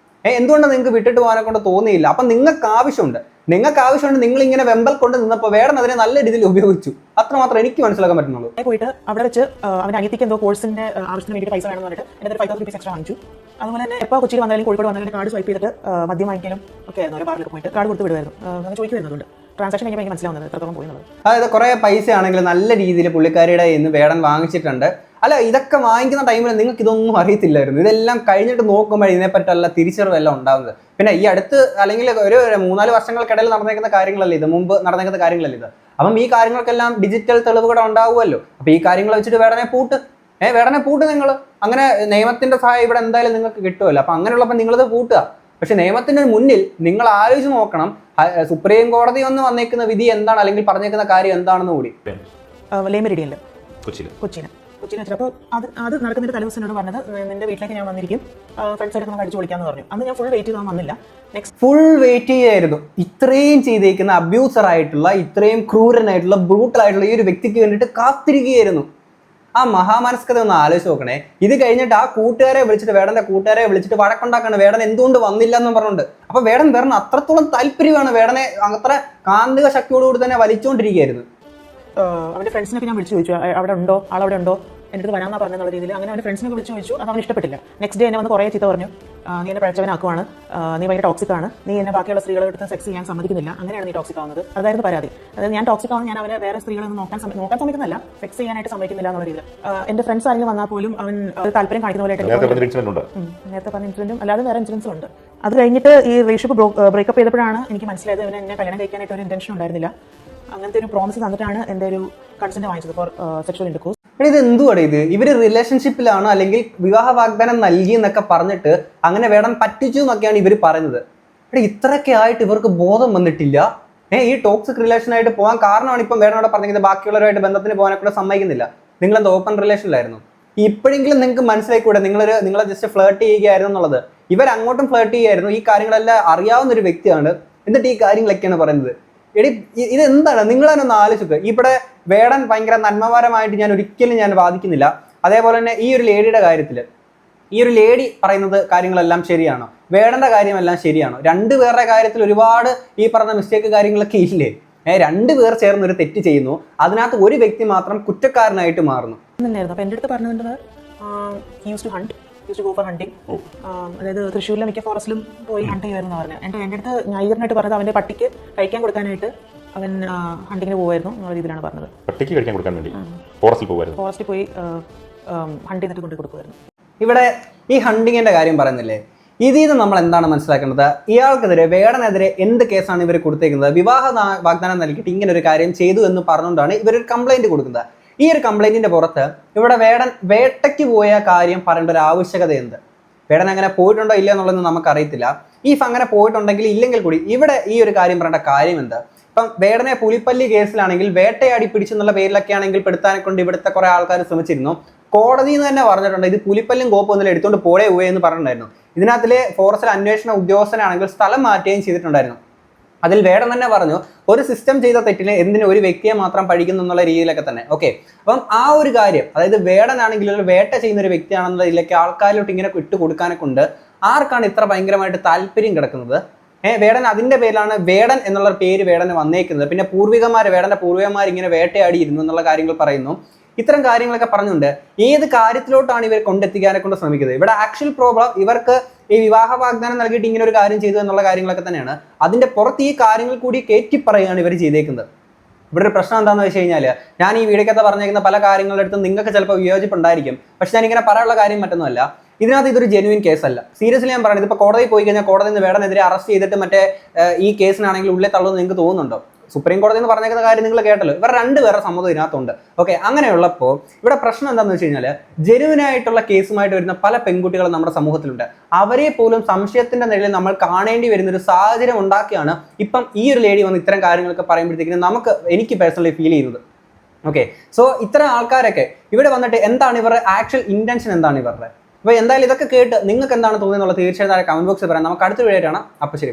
എന്തുകൊണ്ടാണ് നിങ്ങൾക്ക് വിട്ടിട്ട് പോകാനെ കൊണ്ട് തോന്നിയില്ല? അപ്പം നിങ്ങൾക്ക് ആവശ്യമുണ്ട് നിങ്ങൾ ഇങ്ങനെ വെമ്പൽ കൊണ്ട് നിന്നപ്പോൾ വേടൻ അതിനെ നല്ല രീതിയിൽ ഉപയോഗിച്ചു. അത്രമാത്രം എനിക്ക് മനസ്സിലാക്കാൻ പറ്റുന്നുള്ളൂ. പോയിട്ട് അവിടെ വെച്ച് അവന്റെ അനിയത്തിക്ക് എന്തോ കോഴ്സിന്റെ ആവശ്യത്തിന് വേണ്ടി പൈസ വേണമെന്ന് പറഞ്ഞിട്ട് എൻ്റെ 5,000 rupees എക്സ്ട്രാ വാങ്ങിച്ചു. അതുപോലെ തന്നെ എപ്പോൾ കൊച്ചിയിൽ വന്നാലും കോഴിക്കോട് വന്നാലും കാർഡ് സ്വൈപ്പ് ചെയ്തിട്ട് മദ്യം വാങ്ങിക്കാനും ഒക്കെ ആയിരുന്നു. ഒരു ബാറിലൊക്കെ പോയിട്ട് കാർഡ് കൊടുത്ത് വിടുമായിരുന്നു. അങ്ങനെ ചോദിക്കുന്നുണ്ട് ട്രാൻസാക്ഷൻ കഴിഞ്ഞാൽ എനിക്ക് മനസ്സിലാവുന്നത് എത്രത്തോളം പോയി എന്നുള്ളത്. അതായത് കുറേ പൈസ ആണെങ്കിൽ നല്ല രീതിയിൽ പുള്ളിക്കാരിയുടെ ഇന്ന് വേടൻ വാങ്ങിച്ചിട്ടുണ്ട്. അല്ല, ഇതൊക്കെ വാങ്ങിക്കുന്ന ടൈമിൽ നിങ്ങൾക്ക് ഇതൊന്നും അറിയത്തില്ലായിരുന്നു. ഇതെല്ലാം കഴിഞ്ഞിട്ട് നോക്കുമ്പോൾ ഇതിനെപ്പറ്റല്ല തിരിച്ചറിവെല്ലാം ഉണ്ടാകുന്നത്. പിന്നെ ഈ അടുത്ത് അല്ലെങ്കിൽ ഒരു 3-4 വർഷങ്ങൾക്കിടയിൽ നടന്നേക്കുന്ന കാര്യങ്ങളല്ലേ ഇത്, മുമ്പ് നടന്നേക്കുന്ന കാര്യങ്ങളല്ലേ ഇത്. അപ്പം ഈ കാര്യങ്ങൾക്കെല്ലാം ഡിജിറ്റൽ തെളിവുകൾ ഉണ്ടാവുമല്ലോ. അപ്പൊ ഈ കാര്യങ്ങൾ വെച്ചിട്ട് വേടനെ പൂട്ട് നിങ്ങൾ. അങ്ങനെ നിയമത്തിന്റെ സഹായം ഇവിടെ എന്തായാലും നിങ്ങൾക്ക് കിട്ടുമല്ലോ. അപ്പൊ അങ്ങനെയുള്ളപ്പോൾ നിങ്ങളത് പൂട്ടുക. പക്ഷെ നിയമത്തിന്റെ മുന്നിൽ നിങ്ങൾ ആലോചിച്ച് നോക്കണം, സുപ്രീം കോടതി വന്നേക്കുന്ന വിധി എന്താണ്, അല്ലെങ്കിൽ പറഞ്ഞേക്കുന്ന കാര്യം എന്താണെന്ന് കൂടി. ലേമരിഡിയല്ലേ കൊച്ചിയിൽ വെച്ചപ്പോൾ അത് നടക്കുന്നൊരു തലേദിവസനോട് പറഞ്ഞത് നിന്റെ വീട്ടിലേക്ക് ഞാൻ വന്നിരിക്കും, ഫ്രണ്ട്സായിട്ട് നമുക്ക് അടിച്ചു വിളിക്കാന്ന് പറഞ്ഞു. അന്ന് ഞാൻ ഫുൾ വെയിറ്റ് ചെയ്താൽ വന്നില്ല. ഫുൾ വെയിറ്റ് ചെയ്യായിരുന്നു. ഇത്രയും ചെയ്തേക്കുന്ന അബ്യൂസർ ആയിട്ടുള്ള, ഇത്രയും ക്രൂരനായിട്ടുള്ള, ബ്രൂട്ടൽ ആയിട്ടുള്ള ഈ ഒരു വ്യക്തിക്ക് വേണ്ടിയിട്ട് കാത്തിരിക്കുകയായിരുന്നു. ആ മഹാമനസ്കത ഒന്ന് ആലോചിച്ച് നോക്കണേ. ഇത് കഴിഞ്ഞിട്ട് ആ വേടന്റെ കൂട്ടുകാരെ വിളിച്ചിട്ട് വഴക്കുണ്ടാക്കാണ്, വേടൻ എന്തുകൊണ്ട് വന്നില്ല എന്ന് പറഞ്ഞുകൊണ്ട്. അപ്പൊ വേടൻ വേറെ അത്രത്തോളം താല്പര്യമാണ്, വേടനെ അത്ര കാന്തിക ശക്തിയോടുകൂടി തന്നെ വലിച്ചുകൊണ്ടിരിക്കുകയായിരുന്നു. അവന്റെ ഫ്രണ്ട്സിനൊക്കെ ഞാൻ വിളിച്ചു ചോദിച്ചു അവിടെ ഉണ്ടോ, ആളവിടെ ഉണ്ടോ, എൻ്റെ അടുത്ത് വരാമെന്നാ പറഞ്ഞെന്നുള്ള രീതിയിൽ. അങ്ങനെ അവൻ്റെ ഫ്രണ്ട്സിനൊക്കെ വിളിച്ചു ചോദിച്ചു. അത് അവന് ഇഷ്ടപ്പെട്ടില്ല. നെക്സ്റ്റ് ഡേ എന്നെ വന്ന് കുറേ ചീത്ത പറഞ്ഞു, നീ എന്നെ പഴച്ചവനാക്കുവാണ്, നീ ഭയങ്കര ടോക്സിക് ആണ്, നീ എന്നെ ബാക്കിയുള്ള സ്ത്രീകളെ അടുത്ത് സെക്സ് ചെയ്യാൻ സമ്മതിക്കുന്നില്ല, അങ്ങനെയാണ് നീ ടോക്സിക് ആവുന്നത്. അതായിരുന്നു പരാതി. അതായത് ഞാൻ ടോക്സിക് ആവുന്നത് ഞാൻ അവരെ വേറെ സ്ത്രീകളൊന്നും നോക്കാൻ സമ്മതിക്കുന്നില്ല, സെക്സ് ചെയ്യാനായിട്ട് സമ്മതിക്കുന്നില്ല എന്നുള്ള രീതിയിൽ. എൻ്റെ ഫ്രണ്ട്സ് ആരെങ്കിലും വന്നാൽ പോലും അവൻ താല്പര്യം കാണിക്കുന്ന പോലെ നേരത്തെ പറഞ്ഞ ഇൻസിഡന്റും അല്ലാതെ വേറെ ഇൻസിഡൻസും ഉണ്ട്. അത് കഴിഞ്ഞിട്ട് ഈ റിലേഷൻഷിപ്പ് ബ്രേക്കപ്പ് ചെയ്തപ്പോഴാണ് എനിക്ക് മനസ്സിലായത് അവന് എന്നെ കല്യാണം കഴിക്കാനായിട്ട് ഒരു ഇന്റൻഷൻ ഉണ്ടായിരുന്നില്ല. അങ്ങനത്തെ ഒരു പ്രോമിസ് തന്നിട്ടാണ് എൻ്റെ ഒരു കൺസെന്റ് വാങ്ങിച്ചത് ഫോർ സെക്ഷൽ ഇന്റർകോഴ്സ്. ഇത് എന്തുവാണ് ഇത്? ഇവര് റിലേഷൻഷിപ്പിലാണ് അല്ലെങ്കിൽ വിവാഹ വാഗ്ദാനം നൽകി എന്നൊക്കെ പറഞ്ഞിട്ട് അങ്ങനെ വേടൻ പറ്റിച്ചു എന്നൊക്കെയാണ് ഇവർ പറയുന്നത്. ഇത്രയൊക്കെ ആയിട്ട് ഇവർക്ക് ബോധം വന്നിട്ടില്ല. ഈ ടോക്സിക് റിലേഷനായിട്ട് പോകാൻ കാരണമാണ് ഇപ്പം വേടനോട് പറഞ്ഞത് ബാക്കിയുള്ളവരുമായിട്ട് ബന്ധത്തിന് പോകാനെ കൂടെ സമ്മതിക്കുന്നില്ല. നിങ്ങളെന്താ ഓപ്പൺ റിലേഷനിലായിരുന്നു? ഇപ്പോഴെങ്കിലും നിങ്ങൾക്ക് മനസ്സിലായിക്കൂടെ നിങ്ങളെ ജസ്റ്റ് ഫ്ലേർട്ട് ചെയ്യുകയായിരുന്നു എന്നുള്ളത്. ഇവർ അങ്ങോട്ടും ഫ്ലേർട്ട് ചെയ്യായിരുന്നു. ഈ കാര്യങ്ങളെല്ലാം അറിയാവുന്ന ഒരു വ്യക്തിയാണ്. എന്നിട്ട് ഈ കാര്യങ്ങളൊക്കെയാണ് പറയുന്നത്. ഇതെന്താണ്? നിങ്ങളതിനൊന്ന് ആലോചിക്കുക. ഇവിടെ വേടൻ ഭയങ്കര നന്മപരമായിട്ട് ഞാൻ ഒരിക്കലും വാദിക്കുന്നില്ല. അതേപോലെ തന്നെ ഈ ഒരു ലേഡിയുടെ കാര്യത്തിൽ ഈ ഒരു ലേഡി പറയുന്നത് കാര്യങ്ങളെല്ലാം ശരിയാണോ? വേടന്റെ കാര്യമെല്ലാം ശരിയാണോ? രണ്ടുപേരുടെ കാര്യത്തിൽ ഒരുപാട് ഈ പറഞ്ഞ മിസ്റ്റേക്ക് കാര്യങ്ങളൊക്കെ ഇല്ലേ? രണ്ടുപേർ ചേർന്ന് ഒരു തെറ്റ് ചെയ്യുന്നു, അതിനകത്ത് ഒരു വ്യക്തി മാത്രം കുറ്റക്കാരനായിട്ട് മാറുന്നു. അപ്പൊ എൻ്റെ അടുത്ത് പറഞ്ഞിട്ടുണ്ട് അതായത് തൃശ്ശൂരിലെ മിക്ക ഫോറസ്റ്റിലും പോയി ഹണ്ട് ചെയ്യുമായിരുന്നു പറഞ്ഞു. എൻ്റെ അടുത്ത് ന്യായീകരണമായിട്ട് പറഞ്ഞത് അവൻ്റെ പട്ടിക്ക് കഴിക്കാൻ കൊടുക്കാനായിട്ട് അവൻ ഹണ്ടിങ്ങിന് പോകുമായിരുന്നു എന്നുള്ള രീതിയിലാണ് പറഞ്ഞത്. പട്ടിക്ക് കഴിക്കാൻ കൊടുക്കാൻ വേണ്ടി ഫോറസ്റ്റിൽ പോയി ഹണ്ട് ചെയ്തിട്ട് കൊണ്ട് കൊടുക്കുമായിരുന്നു. ഇവിടെ ഈ ഹണ്ടിങ്ങിന്റെ കാര്യം പറയുന്നില്ലേ, ഇതിൽ നിന്ന് നമ്മൾ എന്താണ് മനസ്സിലാക്കേണ്ടത്? ഇയാൾക്കെതിരെ വേടനെതിരെ എന്ത് കേസാണ് ഇവർ കൊടുത്തേക്കുന്നത്? വിവാഹ വാഗ്ദാനം നൽകിയിട്ട് ഇങ്ങനെ ഒരു കാര്യം ചെയ്തു എന്ന് പറഞ്ഞുകൊണ്ടാണ് ഇവരൊരു കംപ്ലൈന്റ് കൊടുക്കുന്നത്. ഈ ഒരു കംപ്ലൈന്റിന്റെ പുറത്ത് ഇവിടെ വേടൻ വേട്ടയ്ക്ക് പോയ കാര്യം പറയേണ്ട ഒരു ആവശ്യകത എന്ത്? വേടൻ അങ്ങനെ പോയിട്ടുണ്ടോ ഇല്ല എന്നുള്ളതൊന്നും നമുക്കറിയത്തില്ല. ഇഫ് അങ്ങനെ പോയിട്ടുണ്ടെങ്കിൽ ഇല്ലെങ്കിൽ കൂടി ഇവിടെ ഈ ഒരു കാര്യം പറയേണ്ട കാര്യം എന്ത്? ഇപ്പം വേടനെ പുലിപ്പല്ലി കേസിലാണെങ്കിൽ വേട്ടയാടി പിടിച്ചെന്നുള്ള പേരിലൊക്കെ ആണെങ്കിൽ പെടുത്താനെ കൊണ്ട് ഇവിടുത്തെ കുറെ ആൾക്കാർ ശ്രമിച്ചിരുന്നു. കോടതിയിൽ നിന്ന് തന്നെ പറഞ്ഞിട്ടുണ്ട് ഇത് പുലിപ്പല്ലും കോപ്പൊന്നും എടുത്തുകൊണ്ട് പോടേ എന്ന് പറഞ്ഞിട്ടുണ്ടായിരുന്നു. ഇതിനകത്തിലെ ഫോറസ്റ്റിലെ അന്വേഷണ ഉദ്യോഗസ്ഥനാണെങ്കിൽ സ്ഥലം മാറ്റുകയും ചെയ്തിട്ടുണ്ടായിരുന്നു. അതിൽ വേടൻ തന്നെ പറഞ്ഞു ഒരു സിസ്റ്റം ചെയ്ത തെറ്റിന് എന്തിനും ഒരു വ്യക്തിയെ മാത്രം പഴിക്കുന്നു എന്നുള്ള രീതിയിലൊക്കെ തന്നെ. ഓക്കെ, അപ്പം ആ ഒരു കാര്യം, അതായത് വേടനാണെങ്കിൽ ഒരു വേട്ട ചെയ്യുന്ന ഒരു വ്യക്തിയാണെന്നുള്ള ഇതിലേക്ക് ആൾക്കാരിലോട്ട് ഇങ്ങനെ ഇട്ട് കൊടുക്കാനെ കൊണ്ട് ആർക്കാണ് ഇത്ര ഭയങ്കരമായിട്ട് താല്പര്യം കിടക്കുന്നത്? വേടൻ അതിന്റെ പേരിലാണ് വേടൻ എന്നുള്ള പേര് വേടന് വന്നേക്കുന്നത്. പിന്നെ വേടന്റെ പൂർവികന്മാർ ഇങ്ങനെ വേട്ടയാടിയിരുന്നു എന്നുള്ള കാര്യങ്ങൾ പറയുന്നു. ഇത്തരം കാര്യങ്ങളൊക്കെ പറഞ്ഞുകൊണ്ട് ഏത് കാര്യത്തിലോട്ടാണ് ഇവർ കൊണ്ടെത്തിക്കാനെ കൊണ്ട് ശ്രമിക്കുന്നത്. ഇവിടെ ആക്ച്വൽ പ്രോബ്ലം ഇവർക്ക് ഈ വിവാഹ വാഗ്ദാനം നൽകിയിട്ട് ഇങ്ങനെ ഒരു കാര്യം ചെയ്തു എന്നുള്ള കാര്യങ്ങളൊക്കെ തന്നെയാണ്. അതിന്റെ പുറത്ത് ഈ കാര്യങ്ങൾ കൂടി കയറ്റി പറയുകയാണ് ഇവർ ചെയ്തേക്കുന്നത്. ഇവിടെ ഒരു പ്രശ്നം എന്താണെന്ന് വെച്ച് കഴിഞ്ഞാൽ, ഞാൻ ഈ വീഡിയോക്കകത്ത് പറഞ്ഞേക്കുന്ന പല കാര്യങ്ങളുടെ അടുത്തും നിങ്ങൾക്ക് ചിലപ്പോൾ വിയോജിപ്പുണ്ടായിരിക്കും. പക്ഷെ ഞാൻ ഇങ്ങനെ പറയാനുള്ള കാര്യം മറ്റൊന്നുമല്ല, ഇതിനകത്ത് ഇതൊരു ജെനുവിൻ കേസല്ല. സീരിയസ്ലി ഞാൻ പറയുന്നത്, ഇപ്പോൾ കോടതി പോയി കഴിഞ്ഞാൽ കോടതിയിൽ നിന്ന് വേടനെതിരെ അറസ്റ്റ് ചെയ്തിട്ട് മറ്റേ ഈ കേസിനാണെങ്കിൽ ഉള്ളിൽ തള്ളുമെന്ന് നിങ്ങൾക്ക് തോന്നുന്നുണ്ടോ? സുപ്രീം കോടതി എന്ന് പറഞ്ഞേക്കുന്ന കാര്യം നിങ്ങൾ കേട്ടല്ലോ. ഇവർ രണ്ടുപേരുടെ സമ്മതം ഇതിനകത്തുണ്ട്. ഓക്കെ, അങ്ങനെയുള്ളപ്പോൾ ഇവിടെ പ്രശ്നം എന്താണെന്ന് വെച്ച് കഴിഞ്ഞാൽ, ജെനുവിനായിട്ടുള്ള കേസുമായിട്ട് വരുന്ന പല പെൺകുട്ടികളും നമ്മുടെ സമൂഹത്തിലുണ്ട്. അവരെ പോലും സംശയത്തിന്റെ നിലയിൽ നമ്മൾ കാണേണ്ടി വരുന്ന ഒരു സാഹചര്യം ഉണ്ടാക്കിയാണ് ഇപ്പം ഈ ഒരു ലേഡി വന്ന് ഇത്തരം കാര്യങ്ങളൊക്കെ പറയുമ്പോഴത്തേക്കും എനിക്ക് പേഴ്സണലി ഫീൽ ചെയ്യുന്നത്. ഓക്കെ, സോ ഇത്തരം ആൾക്കാരൊക്കെ ഇവിടെ വന്നിട്ട് എന്താണ് ഇവരുടെ ആക്ച്വൽ ഇന്റൻഷൻ, എന്താണ് ഇവരുടെ? അപ്പോൾ എന്തായാലും ഇതൊക്കെ കേട്ട് നിങ്ങൾക്ക് എന്താണ് തോന്നുന്നത് എന്നുള്ളത് തീർച്ചയായിട്ടും കമന്റ് ബോക്സിൽ പറയാം. നമുക്ക് അടുത്ത വീഡിയോ ആണ്. അപ്പോൾ ശരി.